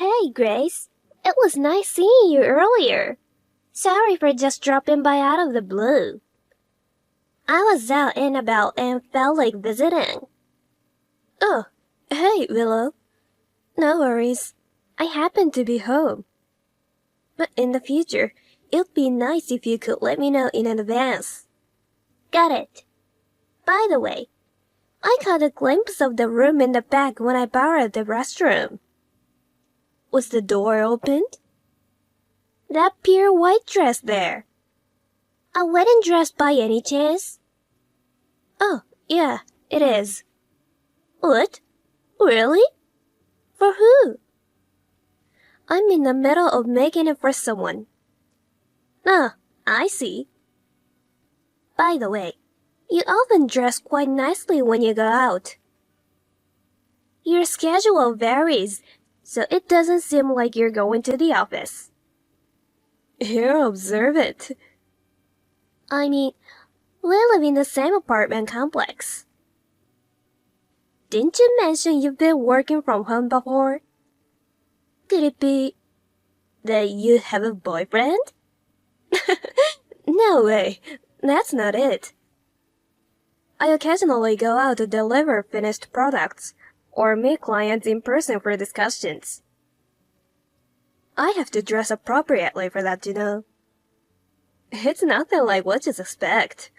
Hey, Grace. It was nice seeing you earlier. Sorry for just dropping by out of the blue. I was out and about and felt like visiting. Oh, hey, Willow. No worries. I happen to be home. But in the future, it'd be nice if you could let me know in advance. Got it. By the way, I caught a glimpse of the room in the back when I borrowed the restroom. Was the door opened? That pure white dress there. A wedding dress by any chance? Oh, yeah, it is. What? Really? For who? I'm in the middle of making it for someone. Oh, I see. By the way, you often dress quite nicely when you go out. Your schedule varies, so it doesn't seem like you're going to the office. You're observant. I mean, we live in the same apartment complex. Didn't you mention you've been working from home before? Could it be that you have a boyfriend? No way, that's not it. I occasionally go out to deliver finished products or meet clients in person for discussions. I have to dress appropriately for that, you know. It's nothing like what you suspect.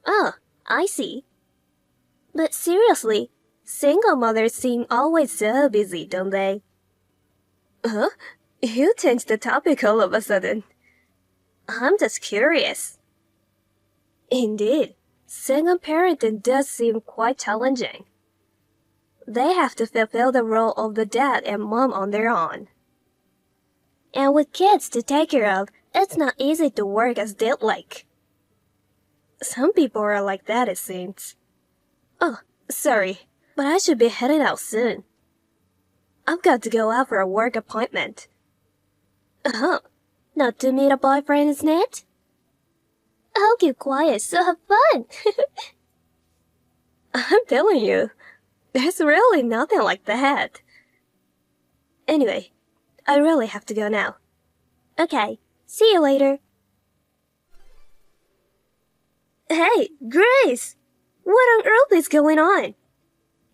Oh, I see. But seriously, single mothers seem always so busy, don't they? Huh? You changed the topic all of a sudden. I'm just curious. Indeed, single parenting does seem quite challenging. They have to fulfill the role of the dad and mom on their own. And with kids to take care of, it's not easy to work as they'd like. Some people are like that, it seems. Oh, sorry, but I should be heading out soon. I've got to go out for a work appointment. Uh-huh. Not to meet a boyfriend, isn't it? I'll keep quiet, so have fun. I'm telling you, there's really nothing like that. Anyway, I really have to go now. Okay, see you later. Hey, Grace! What on earth is going on?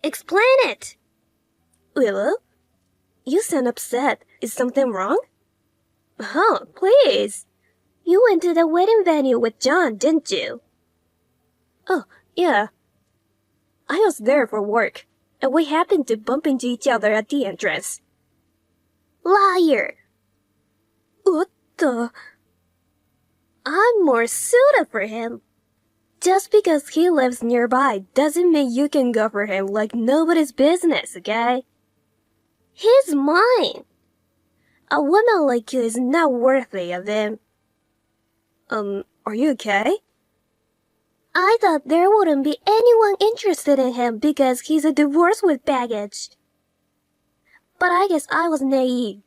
Explain it! Willow? You sound upset. Is something wrong? Oh, please. You went to the wedding venue with John, didn't you? Oh, yeah. I was there for work, and we happened to bump into each other at the entrance. Liar! What the? I'm more suited for him. Just because he lives nearby doesn't mean you can go for him like nobody's business, okay? He's mine. A woman like you is not worthy of him. Are you okay? I thought there wouldn't be anyone interested in him because he's a divorce with baggage. But I guess I was naive.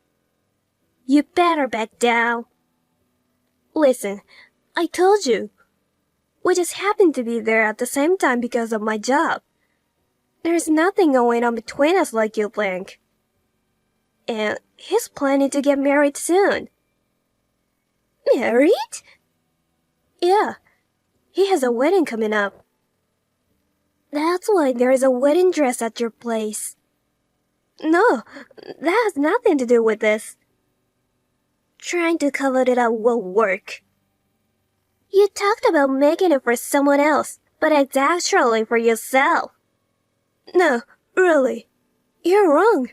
You better back down. Listen, I told you. We just happened to be there at the same time because of my job. There's nothing going on between us like you think. And he's planning to get married soon. Married? Yeah, he has a wedding coming up. That's why there is a wedding dress at your place. No, that has nothing to do with this. Trying to cover it up won't work. You talked about making it for someone else, but it's actually for yourself. No, really, you're wrong.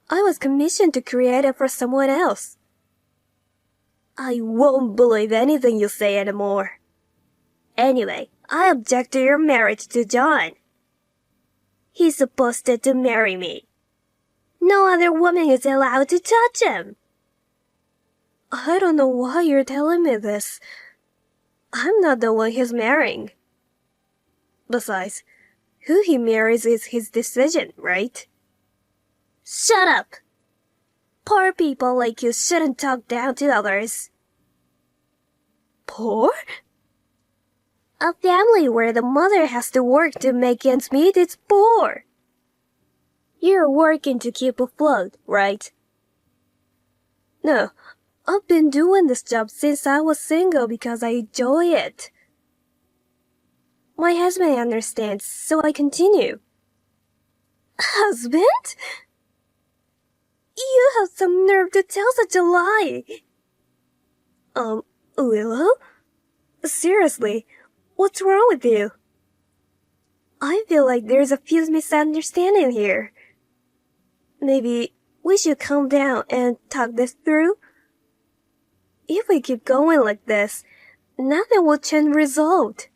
I was commissioned to create it for someone else. I won't believe anything you say anymore. Anyway, I object to your marriage to John. He's supposed to marry me. No other woman is allowed to touch him. I don't know why you're telling me this. I'm not the one he's marrying. Besides, who he marries is his decision, right? Shut up! Poor people like you shouldn't talk down to others. Poor? A family where the mother has to work to make ends meet is poor. You're working to keep afloat, right? No, I've been doing this job since I was single because I enjoy it. My husband understands, so I continue. Husband? You have some nerve to tell such a lie. Willow? Seriously, what's wrong with you? I feel like there's a few misunderstanding here. Maybe we should calm down and talk this through? If we keep going like this, nothing will change result.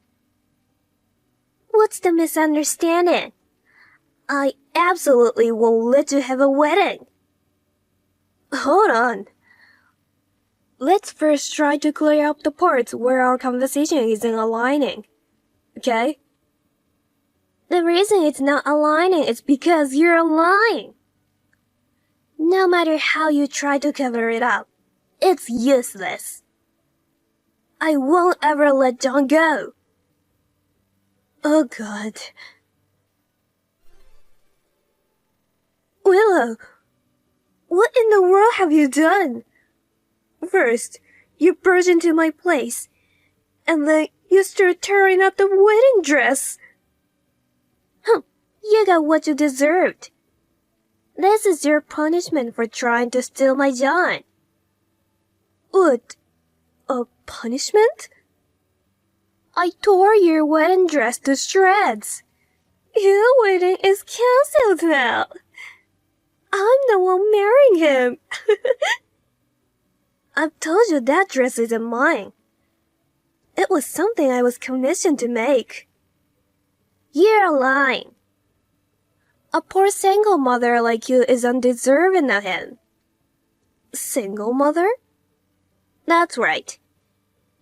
What's the misunderstanding? I absolutely won't let you have a wedding. Hold on. Let's first try to clear up the parts where our conversation isn't aligning. Okay? The reason it's not aligning is because you're lying. No matter how you try to cover it up, it's useless. I won't ever let John go. Oh God. Willow, what in the world have you done? First, you burst into my place, and then you start tearing out the wedding dress. You got what you deserved. This is your punishment for trying to steal my John. What? A punishment? I tore your wedding dress to shreds. Your wedding is cancelled now. I'm the one marrying him. I've told you that dress isn't mine. It was something I was commissioned to make. You're lying. A poor single mother like you is undeserving of him. Single mother? That's right.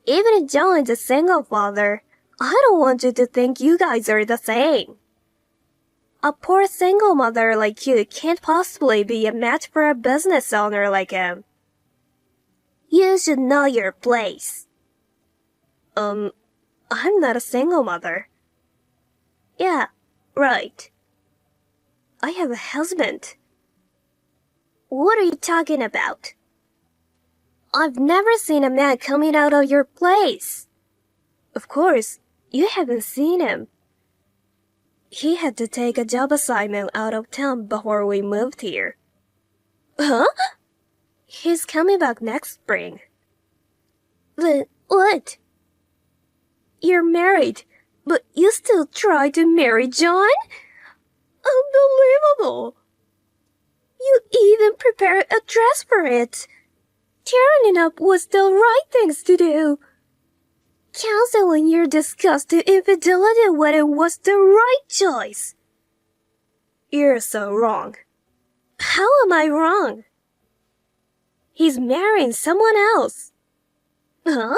Even if John is a single father, I don't want you to think you guys are the same. A poor single mother like you can't possibly be a match for a business owner like him. You should know your place. I'm not a single mother. Yeah, right. I have a husband. What are you talking about? I've never seen a man coming out of your place. Of course, you haven't seen him. He had to take a job assignment out of town before we moved here. Huh? He's coming back next spring. Then what? You're married, but you still try to marry John? Unbelievable! You even prepared a dress for it. Tearing it up was the right things to do. Canceling your disgusting infidelity wedding was the right choice. You're so wrong. How am I wrong? He's marrying someone else. Huh?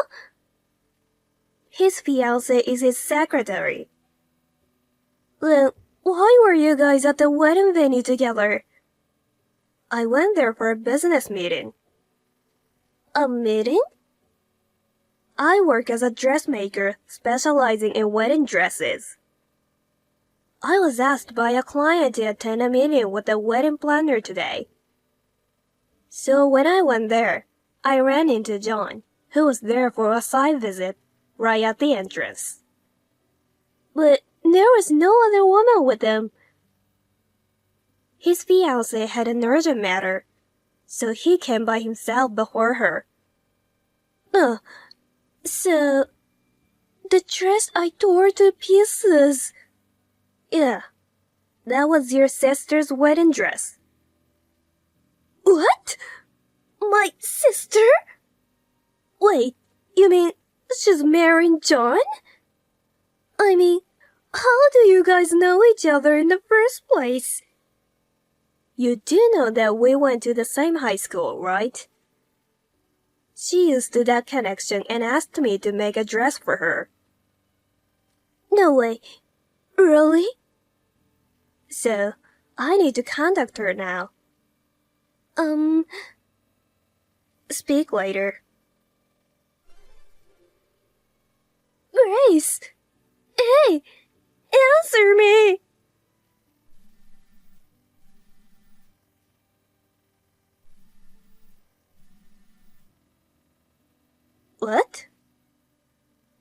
His fiancée is his secretary. Then why were you guys at the wedding venue together? I went there for a business meeting. A meeting? I work as a dressmaker specializing in wedding dresses. I was asked by a client to attend a meeting with a wedding planner today. So when I went there, I ran into John, who was there for a site visit, right at the entrance. But there was no other woman with him. His fiancée had an urgent matter, so he came by himself before her. So, the dress I tore to pieces. Yeah, that was your sister's wedding dress. What? My sister? Wait, you mean she's marrying John? I mean, how do you guys know each other in the first place? You do know that we went to the same high school, right? She used that connection and asked me to make a dress for her. No way. Really? So, I need to contact her now. Speak later. Grace! Hey! Answer me! What?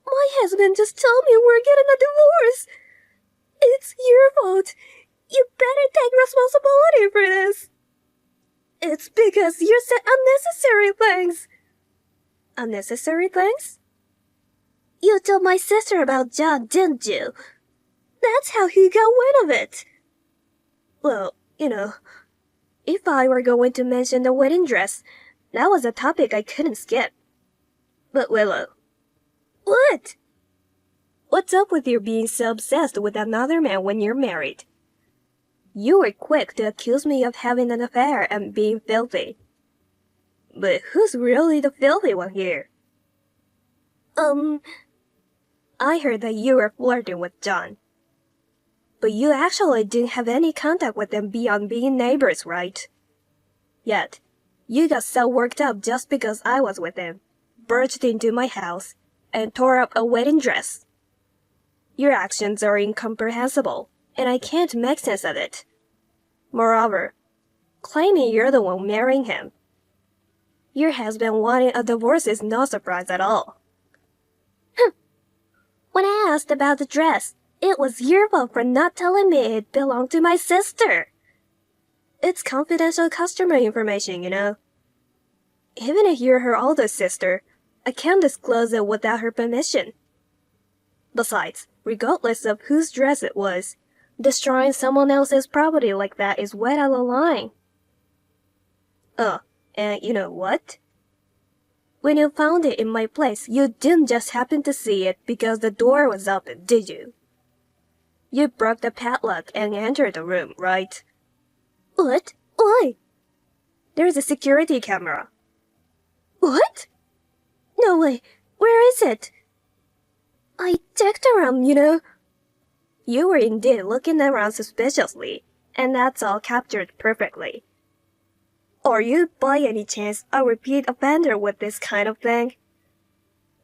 My husband just told me we're getting a divorce. It's your fault. You better take responsibility for this. It's because you said unnecessary things. Unnecessary things? You told my sister about John, didn't you? That's how he got wind of it. Well, if I were going to mention the wedding dress, that was a topic I couldn't skip. But Willow. What? What's up with you being so obsessed with another man when you're married? You were quick to accuse me of having an affair and being filthy. But who's really the filthy one here? I heard that you were flirting with John. But you actually didn't have any contact with him beyond being neighbors, right? Yet, you got so worked up just because I was with him, barged into my house, and tore up a wedding dress. Your actions are incomprehensible, and I can't make sense of it. Moreover, claiming you're the one marrying him. Your husband wanting a divorce is no surprise at all. When I asked about the dress, it was your fault for not telling me it belonged to my sister. It's confidential customer information, Even if you're her older sister, I can't disclose it without her permission. Besides, regardless of whose dress it was, destroying someone else's property like that is way out of line. And you know what? When you found it in my place, you didn't just happen to see it because the door was open, did you? You broke the padlock and entered the room, right? What? Why? There's a security camera. What? No way. Where is it? I checked around, You were indeed looking around suspiciously, and that's all captured perfectly. Are you, by any chance, a repeat offender with this kind of thing?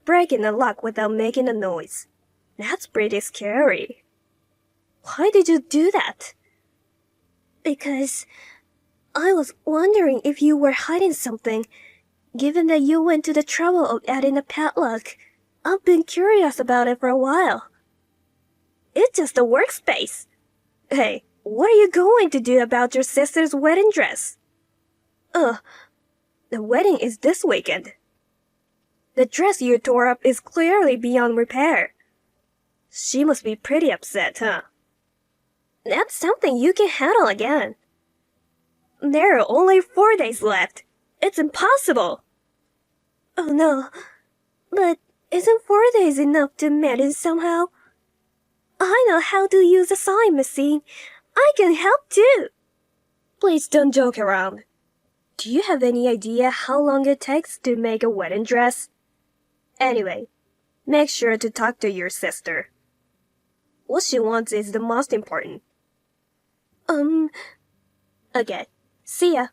Breaking the lock without making a noise. That's pretty scary. Why did you do that? Because I was wondering if you were hiding something. Given that you went to the trouble of adding a padlock, I've been curious about it for a while. It's just a workspace. Hey, what are you going to do about your sister's wedding dress? The wedding is this weekend. The dress you tore up is clearly beyond repair. She must be pretty upset, huh? That's something you can handle again. There are only 4 days left. It's impossible. Oh no, but isn't 4 days enough to manage somehow? I know how to use a sewing machine. I can help too. Please don't joke around. Do you have any idea how long it takes to make a wedding dress? Anyway, make sure to talk to your sister. What she wants is the most important. Okay, see ya.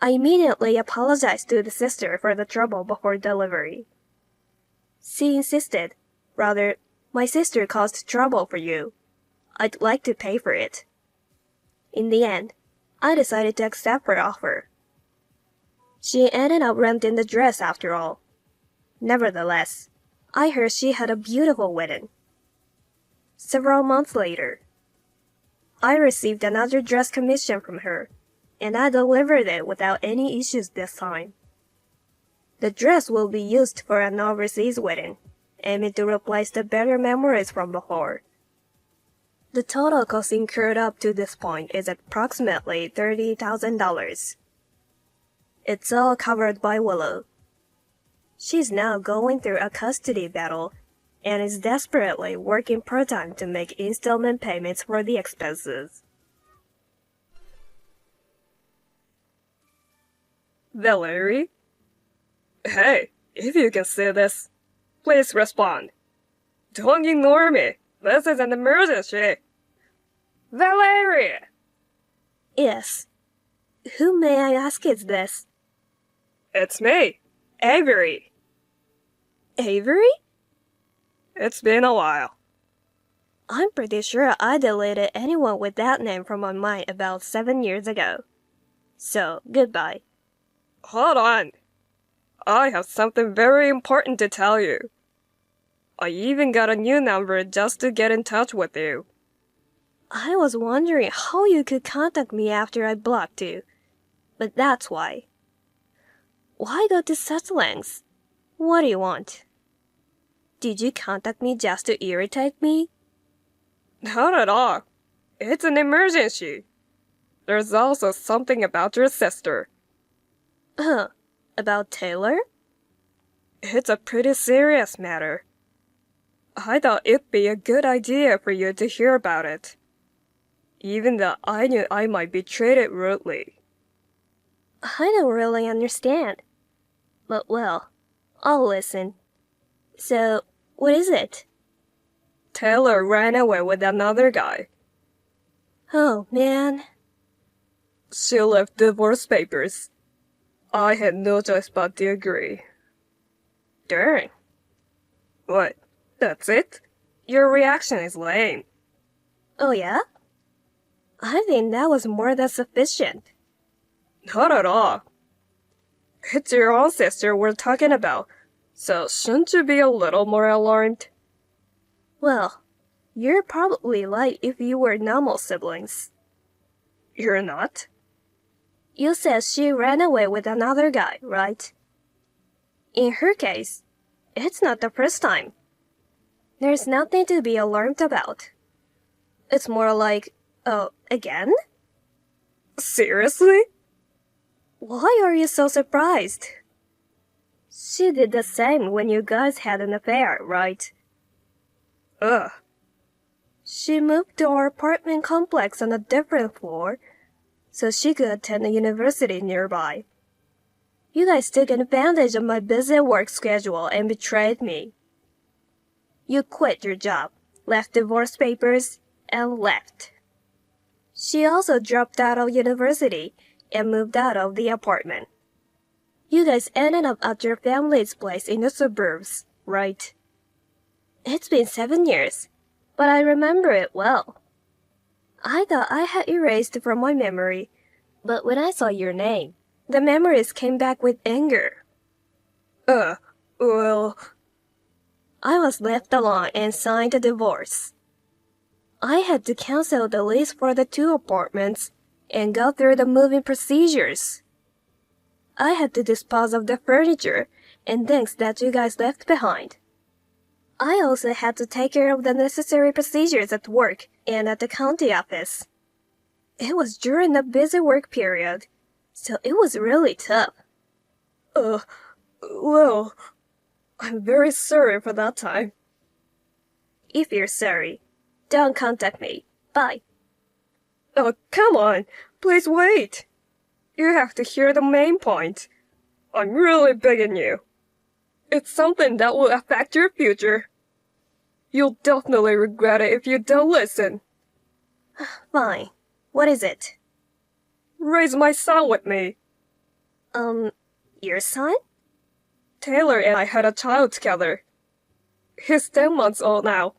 I immediately apologized to the sister for the trouble before delivery. She insisted, rather, my sister caused trouble for you. I'd like to pay for it. In the end, I decided to accept her offer. She ended up renting the dress after all. Nevertheless, I heard she had a beautiful wedding. Several months later, I received another dress commission from her, and I delivered it without any issues this time. The dress will be used for an overseas wedding, aiming to replace the better memories from before. The total cost incurred up to this point is approximately $30,000. It's all covered by Willow. She's now going through a custody battle and is desperately working part-time to make installment payments for the expenses. Valerie? Hey, if you can see this, please respond. Don't ignore me. This is an emergency. Valerie! Yes. Who may I ask is this? It's me, Avery. Avery? It's been a while. I'm pretty sure I deleted anyone with that name from my mind about 7 years ago. So, goodbye. Hold on. I have something very important to tell you. I even got a new number just to get in touch with you. I was wondering how you could contact me after I blocked you. But that's why. Why go to such lengths? What do you want? Did you contact me just to irritate me? Not at all. It's an emergency. There's also something about your sister. About Taylor? It's a pretty serious matter. I thought it'd be a good idea for you to hear about it. Even though I knew I might be treated rudely. I don't really understand. But well, I'll listen. So, what is it? Taylor ran away with another guy. Oh, man. She left divorce papers. I had no choice but to agree. Darn. What? That's it? Your reaction is lame. Oh, yeah? I think that was more than sufficient. Not at all. It's your own sister we're talking about, so shouldn't you be a little more alarmed? Well, you're probably like if you were normal siblings. You're not? You said she ran away with another guy, right? In her case, it's not the first time. There's nothing to be alarmed about. It's more like, oh, again? Seriously? Why are you so surprised? She did the same when you guys had an affair, right? Ugh. She moved to our apartment complex on a different floor, so she could attend a university nearby. You guys took advantage of my busy work schedule and betrayed me. You quit your job, left divorce papers, and left. She also dropped out of university and moved out of the apartment. You guys ended up at your family's place in the suburbs, right? It's been 7 years, but I remember it well. I thought I had erased from my memory, but when I saw your name, the memories came back with anger. Well... I was left alone and signed a divorce. I had to cancel the lease for the 2 apartments and go through the moving procedures. I had to dispose of the furniture and things that you guys left behind. I also had to take care of the necessary procedures at work and at the county office. It was during the busy work period, so it was really tough. Well, I'm very sorry for that time. If you're sorry, don't contact me. Bye. Oh, come on. Please wait. You have to hear the main point. I'm really begging you. It's something that will affect your future. You'll definitely regret it if you don't listen. Fine. What is it? Raise my son with me. Your son? Taylor and I had a child together. He's 10 months old now.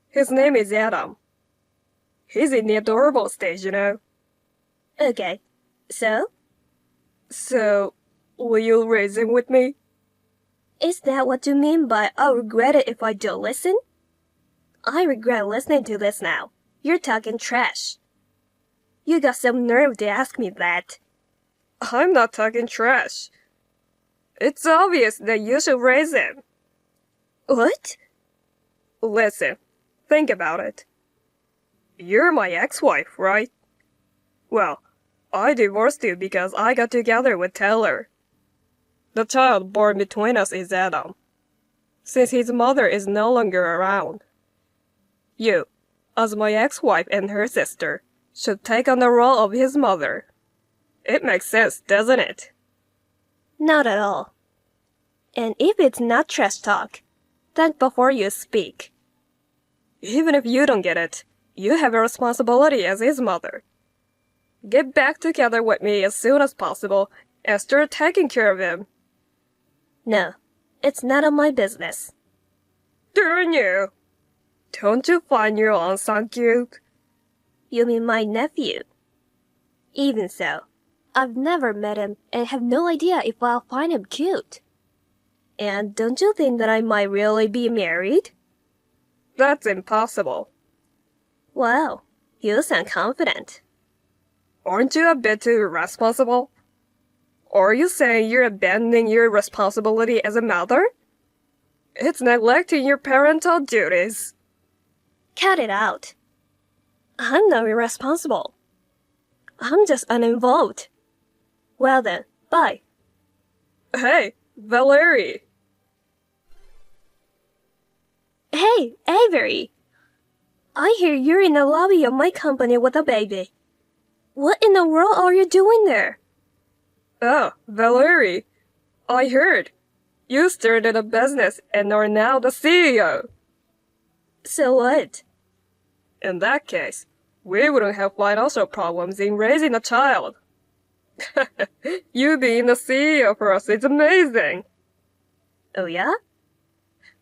His name is Adam. He's in the adorable stage, you know. Okay. So? So, will you raise him with me? Is that what you mean by I'll regret it if I don't listen? I regret listening to this now. You're talking trash. You got some nerve to ask me that. I'm not talking trash. It's obvious that you should raise him. What? Listen, think about it. You're my ex-wife, right? Well, I divorced you because I got together with Taylor. The child born between us is Adam, since his mother is no longer around. You, as my ex-wife and her sister, should take on the role of his mother. It makes sense, doesn't it? Not at all. And if it's not trash talk, think before you speak. Even if you don't get it, you have a responsibility as his mother. Get back together with me as soon as possible and start taking care of him. No, it's none of my business. Darn you! Don't you find your own son cute? You mean my nephew? Even so, I've never met him and have no idea if I'll find him cute. And don't you think that I might really be married? That's impossible. Wow, you sound confident. Aren't you a bit too irresponsible? Or are you saying you're abandoning your responsibility as a mother? It's neglecting your parental duties. Cut it out. I'm not irresponsible. I'm just uninvolved. Well then, bye. Hey, Valerie. Hey, Avery. I hear you're in the lobby of my company with a baby. What in the world are you doing there? Oh, Valerie. I heard. You started a business and are now the CEO. So what? In that case, we wouldn't have financial problems in raising a child. You being the CEO for us is amazing. Oh yeah?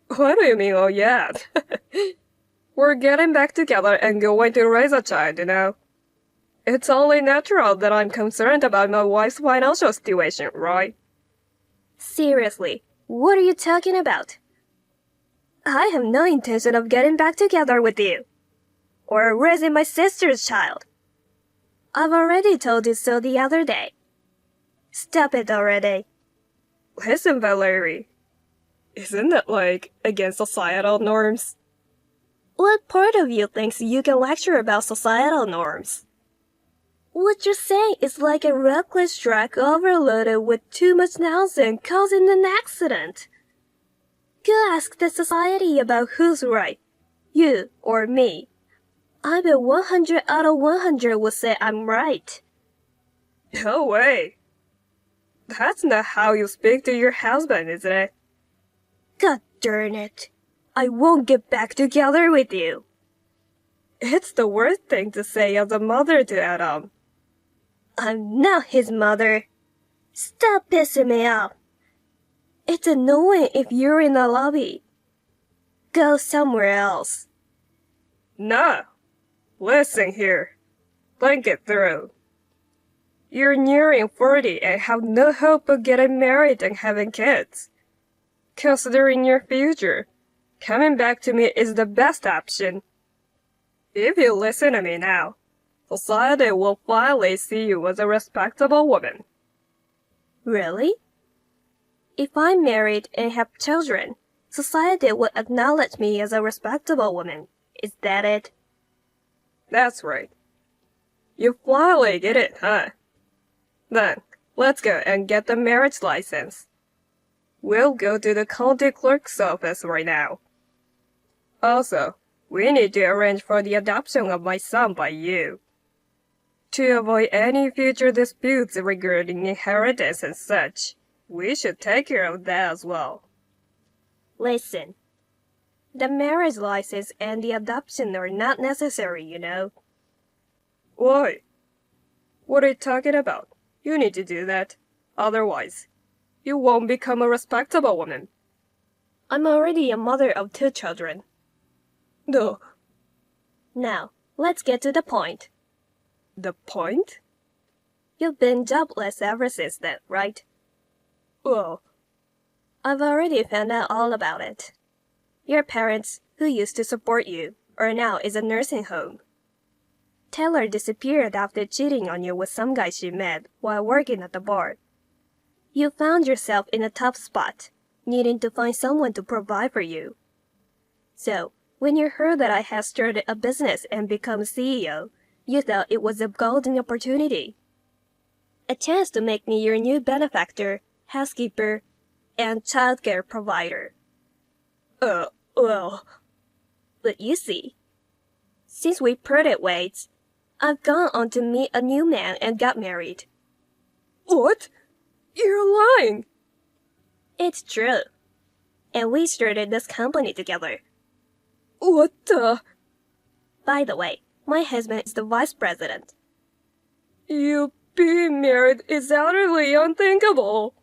What do you mean, oh yeah? We're getting back together and going to raise a child, you know. It's only natural that I'm concerned about my wife's financial situation, right? Seriously, what are you talking about? I have no intention of getting back together with you. Or raising my sister's child. I've already told you so the other day. Stop it already. Listen, Valerie. Isn't it, like, against societal norms? What part of you thinks you can lecture about societal norms? What you're saying is like a reckless truck overloaded with too much nonsense causing an accident. Go ask the society about who's right, you or me. I bet 100 out of 100 would say I'm right. No way. That's not how you speak to your husband, isn't it? God darn it. I won't get back together with you. It's the worst thing to say as a mother to Adam. I'm not his mother. Stop pissing me off. It's annoying if you're in the lobby. Go somewhere else. No. Listen here. Think it through. You're nearing 40 and have no hope of getting married and having kids. Considering your future, coming back to me is the best option. If you listen to me now, society will finally see you as a respectable woman. Really? If I'm married and have children, society will acknowledge me as a respectable woman. Is that it? That's right. You finally get it, huh? Then, let's go and get the marriage license. We'll go to the county clerk's office right now. Also, we need to arrange for the adoption of my son by you. To avoid any future disputes regarding inheritance and such, we should take care of that as well. Listen. The marriage license and the adoption are not necessary, you know. Why? What are you talking about? You need to do that. Otherwise, you won't become a respectable woman. I'm already a mother of 2 children. No. Now, let's get to the point. The point? You've been jobless ever since then, right? Well, I've already found out all about it. Your parents, who used to support you, are now in a nursing home. Taylor disappeared after cheating on you with some guy she met while working at the bar. You found yourself in a tough spot, needing to find someone to provide for you. So, when you heard that I had started a business and become CEO, you thought it was a golden opportunity. A chance to make me your new benefactor, housekeeper, and childcare provider. well, But you see, since we parted ways, I've gone on to meet a new man and got married. what? You're lying. It's true. And we started this company together. What the? By the way, my husband is the vice president. You being married is utterly unthinkable.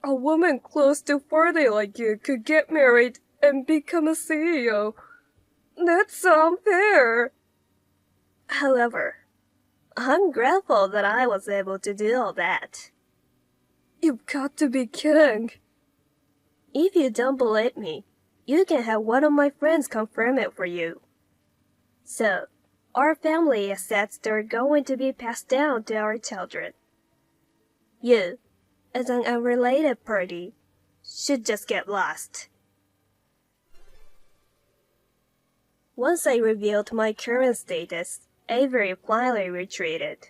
A woman close to 40 like you could get married and become a CEO. That's unfair. However, I'm grateful that I was able to do all that. You've got to be kidding. If you don't believe me, you can have one of my friends confirm it for you. So, our family assets are going to be passed down to our children. You, as an unrelated party, should just get lost. Once I revealed my current status, Avery finally retreated.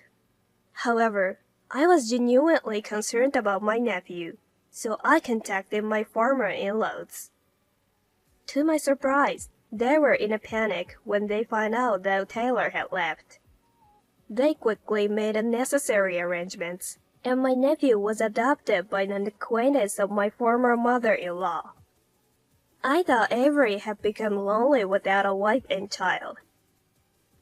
However, I was genuinely concerned about my nephew, so I contacted my former in-laws. To my surprise, they were in a panic when they found out that Taylor had left. They quickly made the necessary arrangements, and my nephew was adopted by an acquaintance of my former mother-in-law. I thought Avery had become lonely without a wife and child.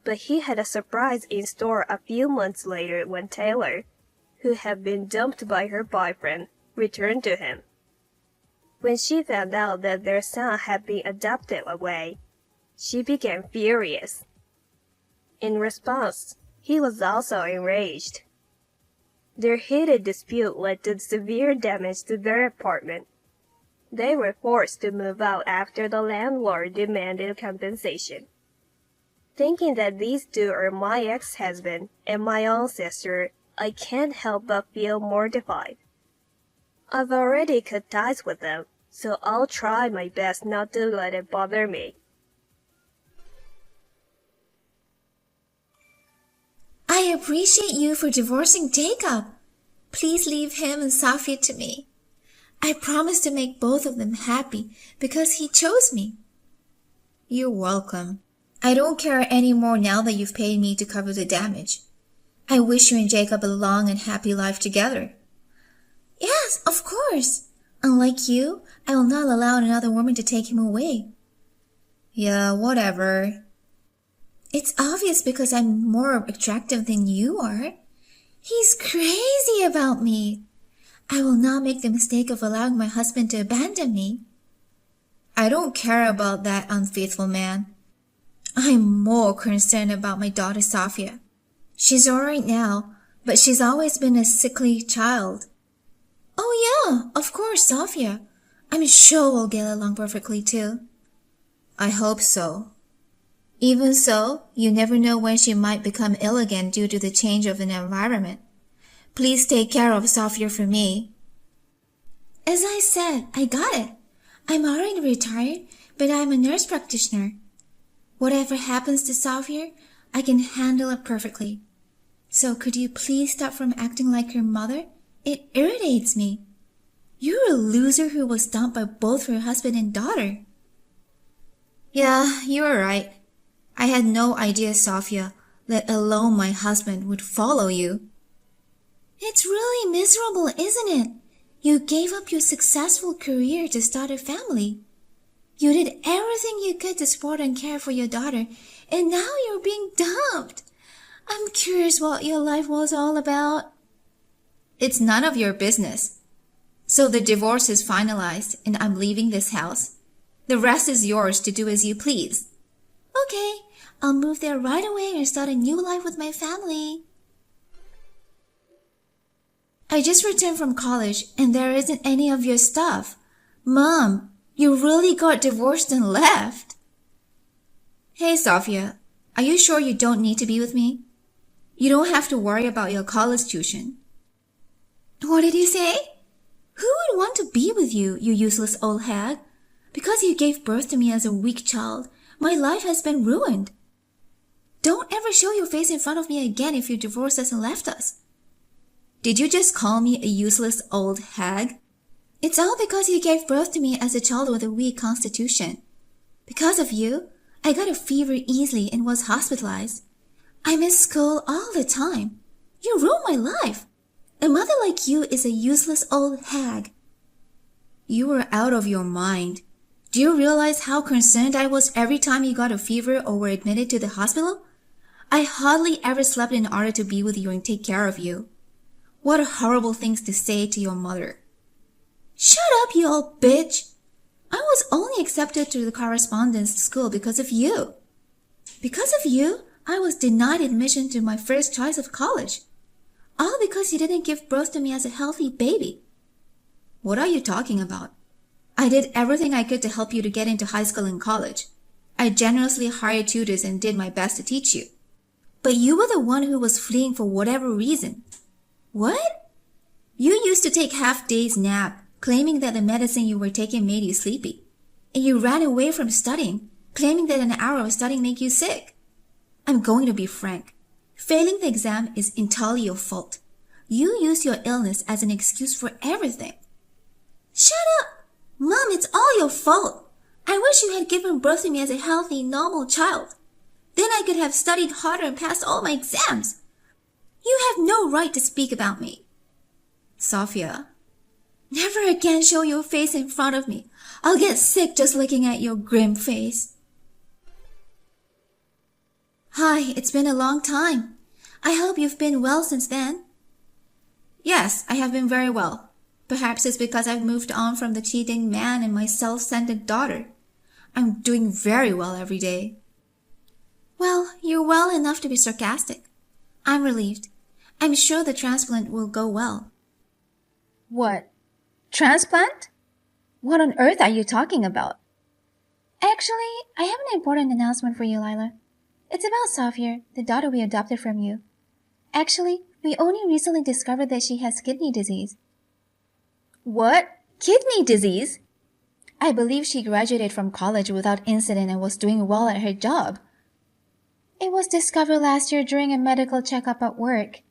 But he had a surprise in store a few months later when Taylor, who had been dumped by her boyfriend, returned to him. When she found out that their son had been adopted away, she became furious. In response, he was also enraged. Their heated dispute led to severe damage to their apartment. They were forced to move out after the landlord demanded compensation. Thinking that these two are my ex-husband and my own sister, I can't help but feel mortified. I've already cut ties with them, so I'll try my best not to let it bother me. I appreciate you for divorcing Jacob. Please leave him and Safia to me. I promise to make both of them happy because he chose me. You're welcome. I don't care anymore now that you've paid me to cover the damage. I wish you and Jacob a long and happy life together. Yes, of course. Unlike you, I will not allow another woman to take him away. Yeah, whatever. It's obvious because I'm more attractive than you are. He's crazy about me. I will not make the mistake of allowing my husband to abandon me. I don't care about that unfaithful man. I'm more concerned about my daughter Safia. She's alright now, but she's always been a sickly child. Oh yeah, of course, Safia. I'm sure we'll get along perfectly too. I hope so. Even so, you never know when she might become ill again due to the change of an environment. Please take care of Safia for me. As I said, I got it. I'm already retired, but I'm a nurse practitioner. Whatever happens to Safia, I can handle it perfectly. So could you please stop from acting like your mother? It irritates me. You're a loser who was dumped by both her husband and daughter. Yeah, you're right. I had no idea Safia, let alone my husband, would follow you. It's really miserable, isn't it? You gave up your successful career to start a family. You did everything you could to support and care for your daughter, and now you're being dumped. I'm curious what your life was all about. It's none of your business. So the divorce is finalized, and I'm leaving this house. The rest is yours to do as you please. Okay, I'll move there right away and start a new life with my family. I just returned from college and there isn't any of your stuff. Mom, you really got divorced and left. Hey, Safia, are you sure you don't need to be with me? You don't have to worry about your college tuition. What did you say? Who would want to be with you, you useless old hag? Because you gave birth to me as a weak child, my life has been ruined. Don't ever show your face in front of me again if you divorced us and left us. Did you just call me a useless old hag? It's all because you gave birth to me as a child with a weak constitution. Because of you, I got a fever easily and was hospitalized. I missed school all the time. You ruined my life. A mother like you is a useless old hag. You were out of your mind. Do you realize how concerned I was every time you got a fever or were admitted to the hospital? I hardly ever slept in order to be with you and take care of you. What horrible things to say to your mother. Shut up, you old bitch. I was only accepted to the correspondence school because of you. Because of you, I was denied admission to my first choice of college. All because you didn't give birth to me as a healthy baby. What are you talking about? I did everything I could to help you to get into high school and college. I generously hired tutors and did my best to teach you. But you were the one who was fleeing for whatever reason. What? You used to take half-days nap, claiming that the medicine you were taking made you sleepy. And you ran away from studying, claiming that an hour of studying made you sick. I'm going to be frank. Failing the exam is entirely your fault. You use your illness as an excuse for everything. Shut up! Mom, it's all your fault. I wish you had given birth to me as a healthy, normal child. Then I could have studied harder and passed all my exams. You have no right to speak about me. Sophia, never again show your face in front of me. I'll get sick just looking at your grim face. Hi, it's been a long time. I hope you've been well since then. Yes, I have been very well. Perhaps it's because I've moved on from the cheating man and my self-centered daughter. I'm doing very well every day. Well, you're well enough to be sarcastic. I'm relieved. I'm sure the transplant will go well. What? Transplant? What on earth are you talking about? Actually, I have an important announcement for you, Lila. It's about Sophia, the daughter we adopted from you. Actually, we only recently discovered that she has kidney disease. What? Kidney disease? I believe she graduated from college without incident and was doing well at her job. It was discovered last year during a medical checkup at work.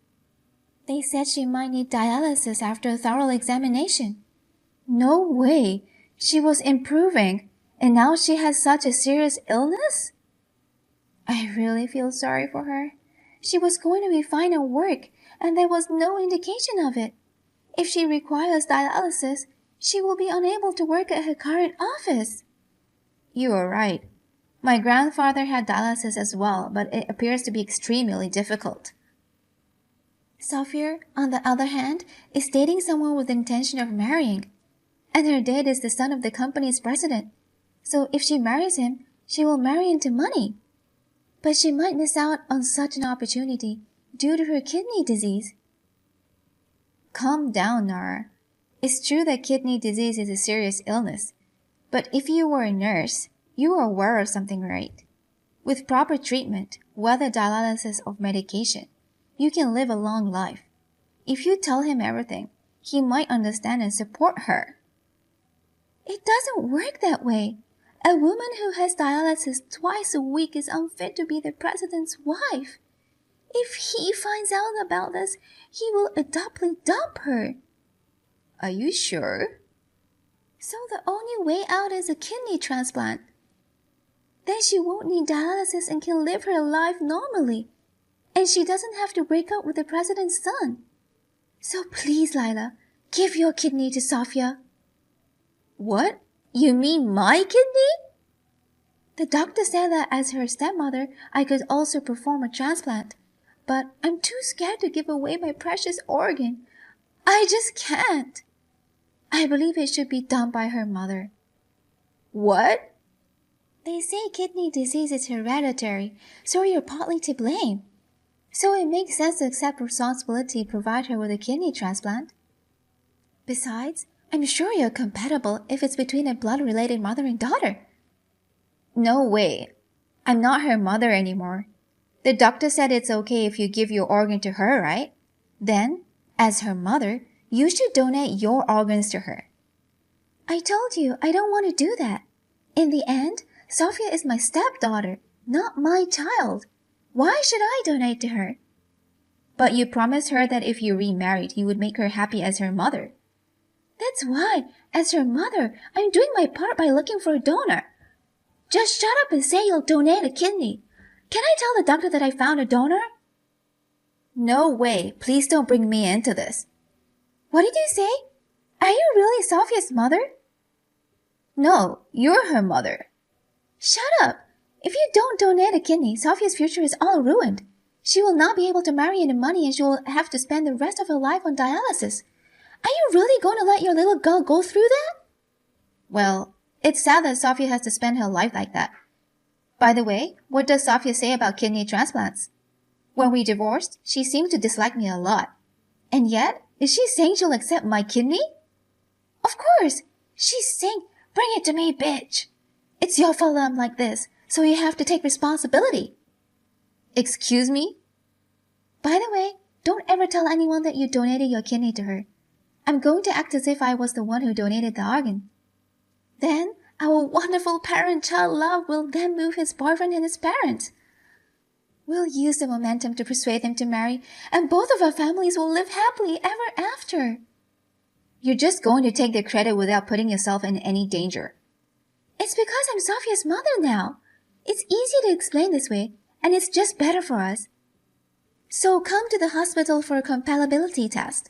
They said she might need dialysis after a thorough examination. No way! She was improving, and now she has such a serious illness? I really feel sorry for her. She was going to be fine at work, and there was no indication of it. If she requires dialysis, she will be unable to work at her current office. You are right. My grandfather had dialysis as well, but it appears to be extremely difficult. Sophia, on the other hand, is dating someone with the intention of marrying, and her date is the son of the company's president. So if she marries him, she will marry into money. But she might miss out on such an opportunity due to her kidney disease. Calm down, Nara. It's true that kidney disease is a serious illness, but if you were a nurse, you are aware of something, right? With proper treatment, whether dialysis or medication, you can live a long life. If you tell him everything, he might understand and support her. It doesn't work that way. A woman who has dialysis twice a week is unfit to be the president's wife. If he finds out about this, he will abruptly dump her. Are you sure? So the only way out is a kidney transplant. Then she won't need dialysis and can live her life normally. And she doesn't have to break up with the president's son. So please, Lila, give your kidney to Sophia. What? You mean my kidney? The doctor said that as her stepmother, I could also perform a transplant. But I'm too scared to give away my precious organ. I just can't. I believe it should be done by her mother. What? They say kidney disease is hereditary, so you're partly to blame. So it makes sense to accept responsibility to provide her with a kidney transplant. Besides, I'm sure you're compatible if it's between a blood-related mother and daughter. No way. I'm not her mother anymore. The doctor said it's okay if you give your organ to her, right? Then, as her mother, you should donate your organs to her. I told you I don't want to do that. In the end, Sophia is my stepdaughter, not my child. Why should I donate to her? But you promised her that if you remarried, you would make her happy as her mother. That's why, as her mother, I'm doing my part by looking for a donor. Just shut up and say you'll donate a kidney. Can I tell the doctor that I found a donor? No way. Please don't bring me into this. What did you say? Are you really Sophia's mother? No, you're her mother. Shut up. If you don't donate a kidney, Sophia's future is all ruined. She will not be able to marry any money and she will have to spend the rest of her life on dialysis. Are you really going to let your little girl go through that? Well, it's sad that Sophia has to spend her life like that. By the way, what does Sophia say about kidney transplants? When we divorced, she seemed to dislike me a lot. And yet, is she saying she'll accept my kidney? Of course! She's saying, bring it to me, bitch! It's your fault I'm like this, so you have to take responsibility. Excuse me? By the way, don't ever tell anyone that you donated your kidney to her. I'm going to act as if I was the one who donated the organ. Then, our wonderful parent-child love will then move his boyfriend and his parents. We'll use the momentum to persuade them to marry, and both of our families will live happily ever after. You're just going to take the credit without putting yourself in any danger. It's because I'm Sophia's mother now. It's easy to explain this way, and it's just better for us. So come to the hospital for a compatibility test.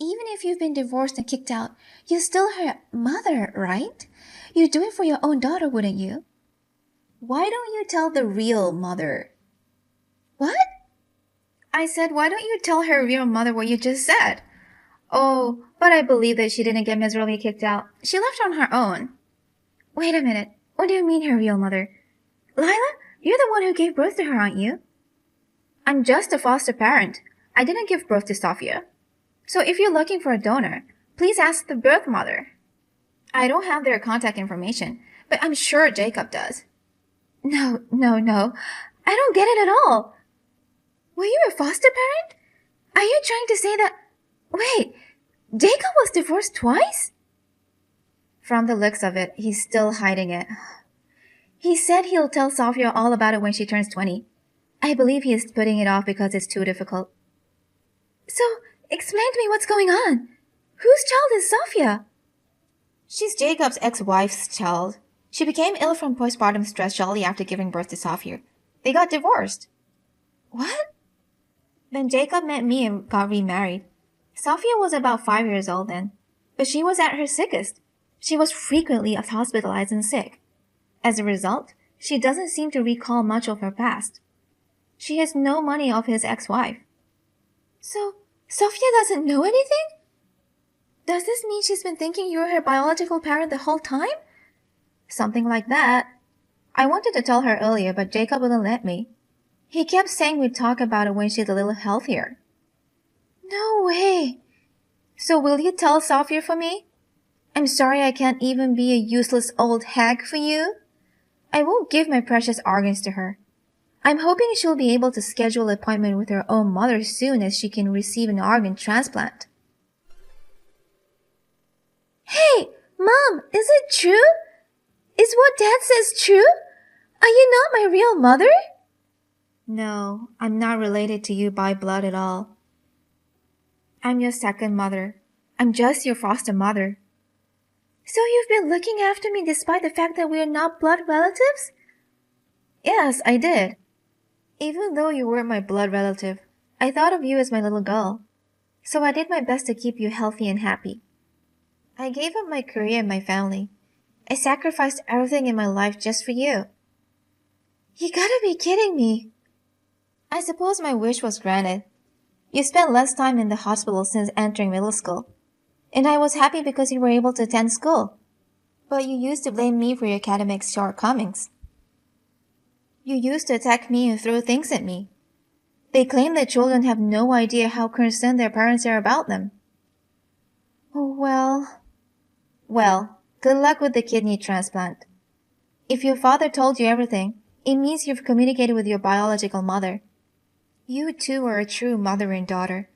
Even if you've been divorced and kicked out, you're still her mother, right? You'd do it for your own daughter, wouldn't you? Why don't you tell the real mother? What? I said, why don't you tell her real mother what you just said? Oh, but I believe that she didn't get miserably kicked out. She left on her own. Wait a minute. What do you mean her real mother? Lila, you're the one who gave birth to her, aren't you? I'm just a foster parent. I didn't give birth to Sophia. So if you're looking for a donor, please ask the birth mother. I don't have their contact information, but I'm sure Jacob does. No. I don't get it at all. Were you a foster parent? Are you trying to say that... Wait, Jacob was divorced twice? From the looks of it, he's still hiding it. He said he'll tell Sophia all about it when she turns 20. I believe he is putting it off because it's too difficult. So, explain to me what's going on. Whose child is Sophia? She's Jacob's ex-wife's child. She became ill from postpartum stress shortly after giving birth to Sophia. They got divorced. What? Then Jacob met me and got remarried. Sophia was about 5 years old then, but she was at her sickest. She was frequently hospitalized and sick. As a result, she doesn't seem to recall much of her past. She has no money of his ex-wife. So, Sophia doesn't know anything? Does this mean she's been thinking you were her biological parent the whole time? Something like that. I wanted to tell her earlier, but Jacob wouldn't let me. He kept saying we'd talk about it when she's a little healthier. No way. So will you tell Sophia for me? I'm sorry I can't even be a useless old hag for you. I won't give my precious organs to her. I'm hoping she'll be able to schedule an appointment with her own mother soon as she can receive an organ transplant. Hey, Mom, is it true? Is what Dad says true? Are you not my real mother? No, I'm not related to you by blood at all. I'm your second mother. I'm just your foster mother. So you've been looking after me despite the fact that we are not blood relatives? Yes, I did. Even though you weren't my blood relative, I thought of you as my little girl. So I did my best to keep you healthy and happy. I gave up my career and my family. I sacrificed everything in my life just for you. You gotta be kidding me. I suppose my wish was granted. You spent less time in the hospital since entering middle school. And I was happy because you were able to attend school. But you used to blame me for your academic shortcomings. You used to attack me and throw things at me. They claim that children have no idea how concerned their parents are about them. Oh, well, good luck with the kidney transplant. If your father told you everything, it means you've communicated with your biological mother. You two are a true mother and daughter,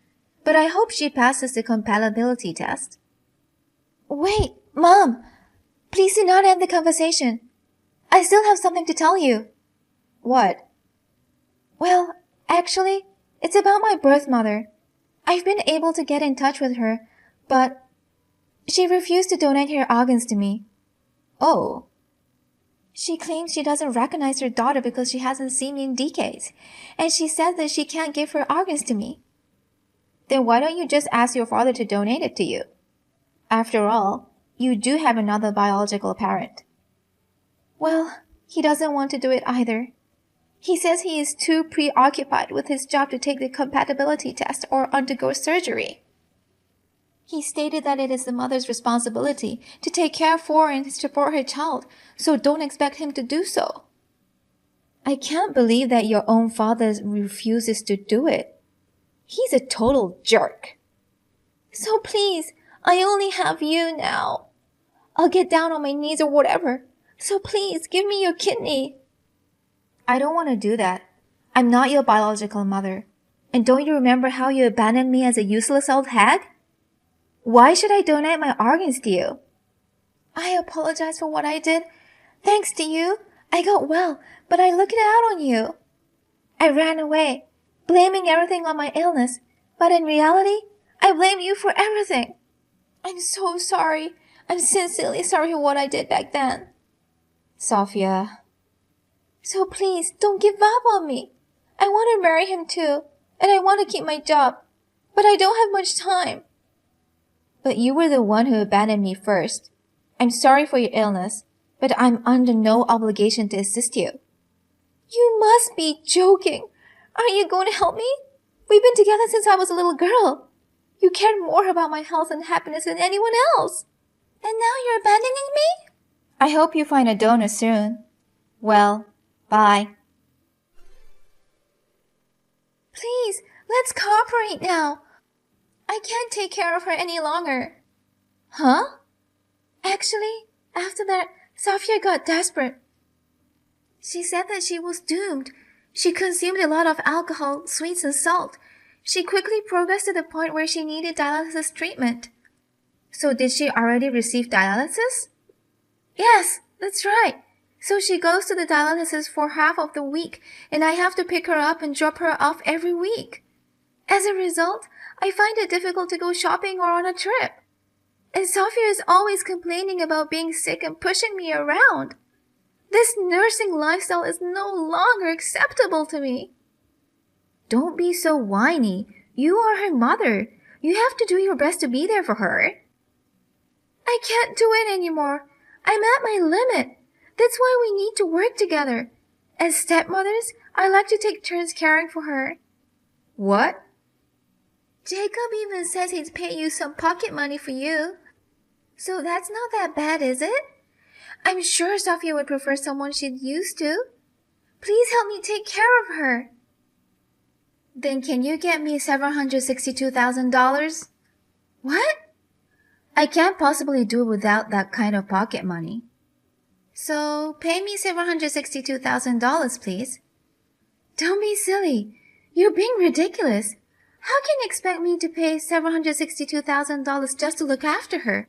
but I hope she passes the compatibility test. Wait, Mom! Please do not end the conversation. I still have something to tell you. What? Well, actually, it's about my birth mother. I've been able to get in touch with her, but she refused to donate her organs to me. Oh. She claims she doesn't recognize her daughter because she hasn't seen me in decades, and she says that she can't give her organs to me. Then why don't you just ask your father to donate it to you? After all, you do have another biological parent. Well, he doesn't want to do it either. He says he is too preoccupied with his job to take the compatibility test or undergo surgery. He stated that it is the mother's responsibility to take care for and support her child, so don't expect him to do so. I can't believe that your own father refuses to do it. He's a total jerk. So please, I only have you now. I'll get down on my knees or whatever. So please, give me your kidney. I don't want to do that. I'm not your biological mother. And don't you remember how you abandoned me as a useless old hag? Why should I donate my organs to you? I apologize for what I did. Thanks to you, I got well, but I looked out on you. I ran away, blaming everything on my illness, but in reality, I blame you for everything. I'm so sorry. I'm sincerely sorry for what I did back then. Sophia. So please, don't give up on me. I want to marry him too, and I want to keep my job, but I don't have much time. But you were the one who abandoned me first. I'm sorry for your illness, but I'm under no obligation to assist you. You must be joking. Aren't you going to help me? We've been together since I was a little girl. You cared more about my health and happiness than anyone else. And now you're abandoning me? I hope you find a donor soon. Well, bye. Please, let's cooperate now. I can't take care of her any longer. Huh? Actually, after that, Sophia got desperate. She said that she was doomed. She consumed a lot of alcohol, sweets, and salt. She quickly progressed to the point where she needed dialysis treatment. So did she already receive dialysis? Yes, that's right. So she goes to the dialysis for half of the week, and I have to pick her up and drop her off every week. As a result, I find it difficult to go shopping or on a trip. And Sophia is always complaining about being sick and pushing me around. This nursing lifestyle is no longer acceptable to me. Don't be so whiny. You are her mother. You have to do your best to be there for her. I can't do it anymore. I'm at my limit. That's why we need to work together. As stepmothers, I like to take turns caring for her. What? Jacob even says he'd pay you some pocket money for you. So that's not that bad, is it? I'm sure Sophia would prefer someone she'd used to. Please help me take care of her. Then can you get me $762,000? What? I can't possibly do it without that kind of pocket money. So pay me $762,000, please. Don't be silly. You're being ridiculous. How can you expect me to pay $762,000 just to look after her?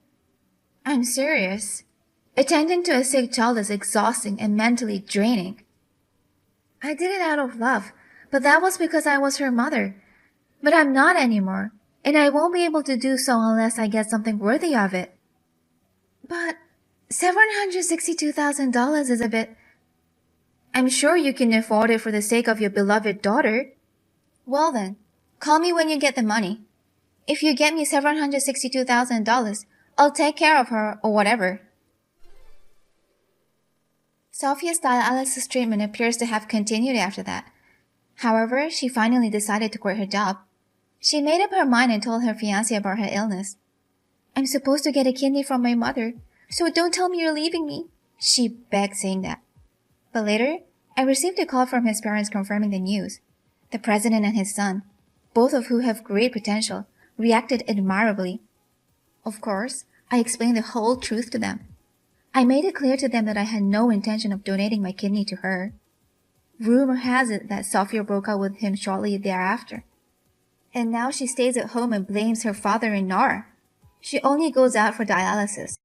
I'm serious. Attending to a sick child is exhausting and mentally draining. I did it out of love, but that was because I was her mother. But I'm not anymore, and I won't be able to do so unless I get something worthy of it. But $762,000 is a bit... I'm sure you can afford it for the sake of your beloved daughter. Well then, call me when you get the money. If you get me $762,000, I'll take care of her or whatever. Sophia's dialysis treatment appears to have continued after that. However, she finally decided to quit her job. She made up her mind and told her fiancé about her illness. I'm supposed to get a kidney from my mother, so don't tell me you're leaving me, she begged, saying that. But later, I received a call from his parents confirming the news. The president and his son, both of who have great potential, reacted admirably. Of course, I explained the whole truth to them. I made it clear to them that I had no intention of donating my kidney to her. Rumor has it that Sophia broke up with him shortly thereafter. And now she stays at home and blames her father and Nora. She only goes out for dialysis.